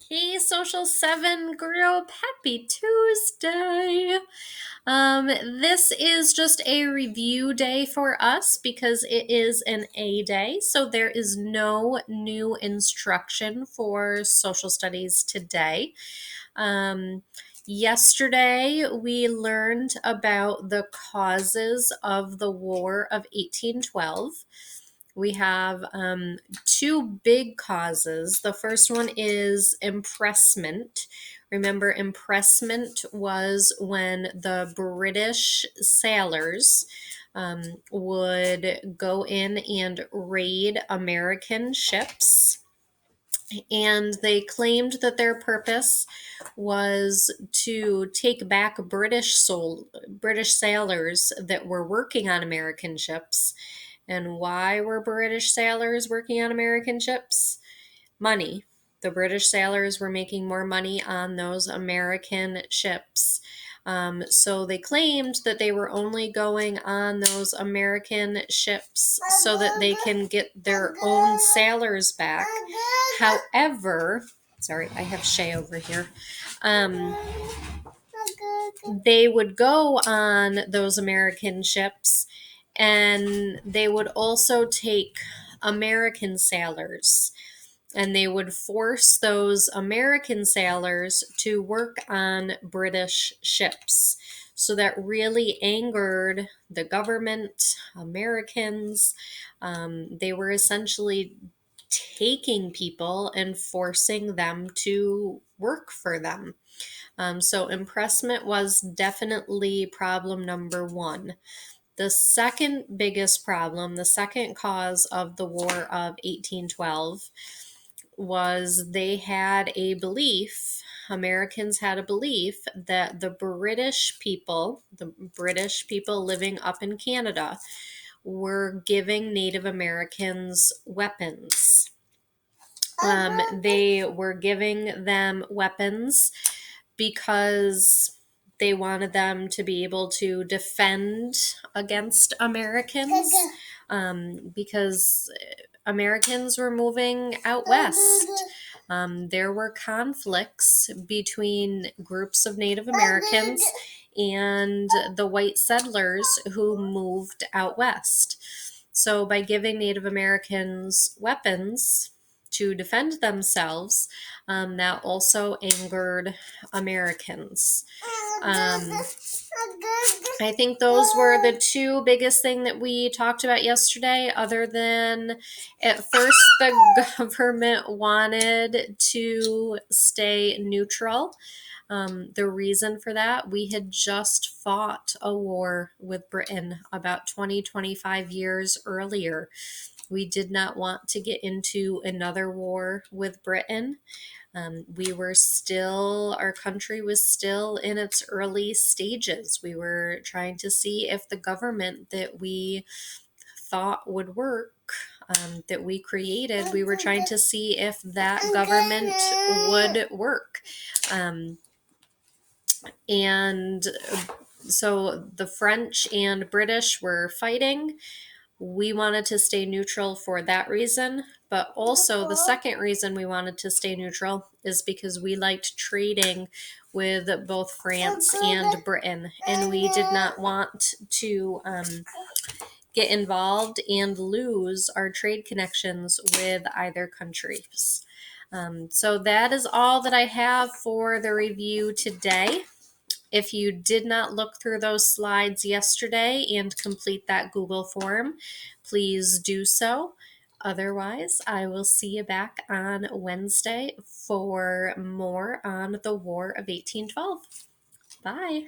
Hey, Social 7 group, happy Tuesday. This is just a review day for us because it is an A day, so there is no new instruction for social studies today. Yesterday, we learned about the causes of the War of 1812. We have two big causes. The first one is impressment. Remember, impressment was when the British sailors would go in and raid American ships. And they claimed that their purpose was to take back British sailors that were working on American ships. And why were British sailors working on American ships? Money. The British sailors were making more money on those American ships. So they claimed that they were only going on those American ships so that they can get their own sailors back. However, sorry, I have Shay over here. They would go on those American ships and they would also take American sailors and they would force those American sailors to work on British ships. So that really angered the government, Americans. They were essentially taking people and forcing them to work for them. So impressment was definitely problem number one. The second biggest problem, the second cause of the War of 1812, was they had a belief, Americans had a belief that the British people living up in Canada, were giving Native Americans weapons. They were giving them weapons because they wanted them to be able to defend against Americans, because Americans were moving out west. There were conflicts between groups of Native Americans and the white settlers who moved out west. So, by giving Native Americans weapons to defend themselves, that also angered Americans. I think those were the two biggest thing that we talked about yesterday, other than at first the government wanted to stay neutral. The reason for that, we had just fought a war with Britain about 25 years earlier. We did not want to get into another war with Britain. Our country was still in its early stages. We were trying to see if the government that we thought would work, that we created, we were trying to see if that government would work. And so the French and British were fighting. We wanted to stay neutral for that reason, but also the second reason we wanted to stay neutral is because we liked trading with both France and Britain, and we did not want to get involved and lose our trade connections with either countries. So that is all that I have for the review today. If you did not look through those slides yesterday and complete that Google form, please do so. Otherwise, I will see you back on Wednesday for more on the War of 1812. Bye.